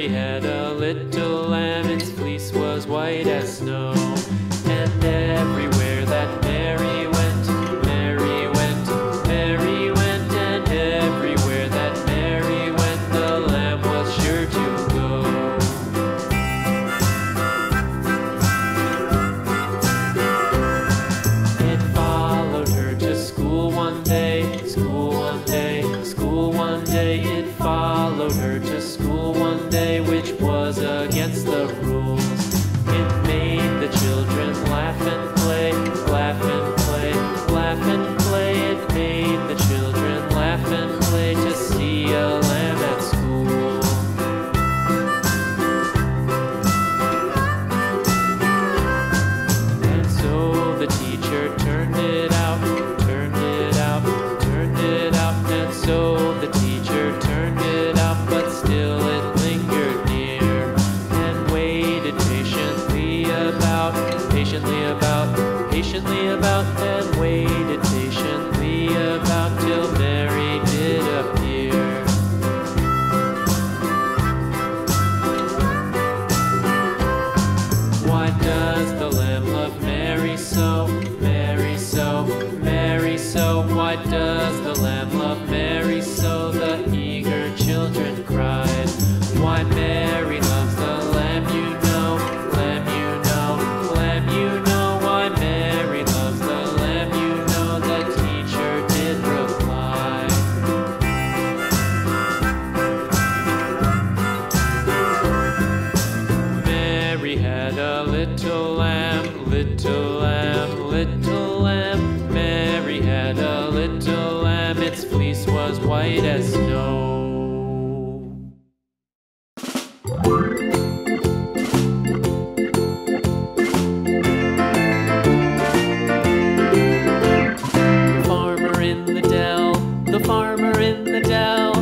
Mary had a little lamb, its fleece was white as snow. And everywhere that Mary went, Mary went, Mary went. And everywhere that Mary went, the lamb was sure to go. It followed her to school one day, school one day, school one day. It followed her to school one day, which was against the rules. It made the children laugh and play, laugh and play, laugh and play. It made the children laugh and play to see a lamb at school. And so the teacher turned it out, turned it out, turned it out. And so the teacher turned it out, but still it lingered near and waited patiently about, and waited patiently about till Mary did appear. Why does the lamb love Mary so, Mary so, Mary so? Why does the lamb love Mary so? The eager children cried. Why Mary loves the lamb, you know, lamb, you know, lamb, you know. Why Mary loves the lamb, you know, the teacher did reply. Mary had a little lamb, little lamb, little lamb. Mary had a little lamb, its fleece was white as snow. The farmer in the dell,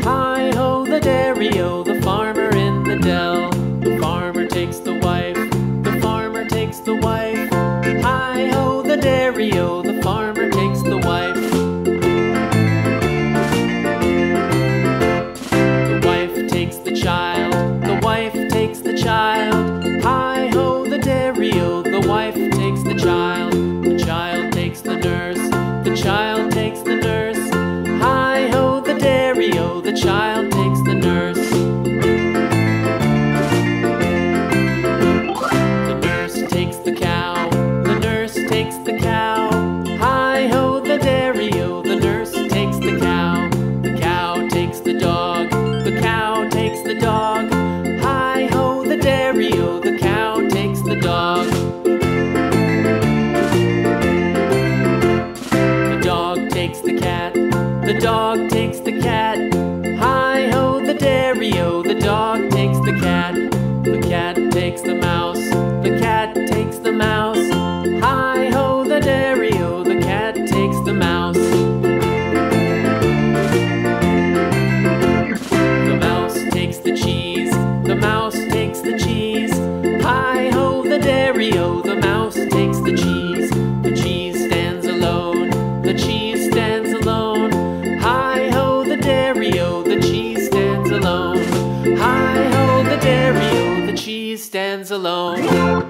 hi-ho the dairy-o, the farmer in the dell. The farmer takes the wife, the farmer takes the wife, hi-ho the dairy-o, the farmer takes the wife. The wife takes the child, the wife takes the child, hi-ho the dairy-o, the wife takes the child. The child takes the nurse, the child takes the nurse, hi-ho the dairy-o, the child takes the nurse. The nurse takes the cow, the nurse takes the cow, hi-ho the dairy-o, the nurse takes the cow. The cow takes the dog, the cow takes the dog, hi-ho the dairy-o, the cow takes the dog. The dog takes the cat, the dog takes the cat, hi-ho the dairy-o, the dog takes the cat. The cat takes the mouse, the cat takes the mouse, hi-ho the dairy-o, the cat takes the mouse. The mouse takes the cheese, the mouse takes the cheese, hi-ho the dairy-o, the mouse takes the cheese. The cheese stands alone, the cheese stands alone, hi-ho the dairy-o, the cheese stands alone, hi-ho the dairy-o, the cheese stands alone.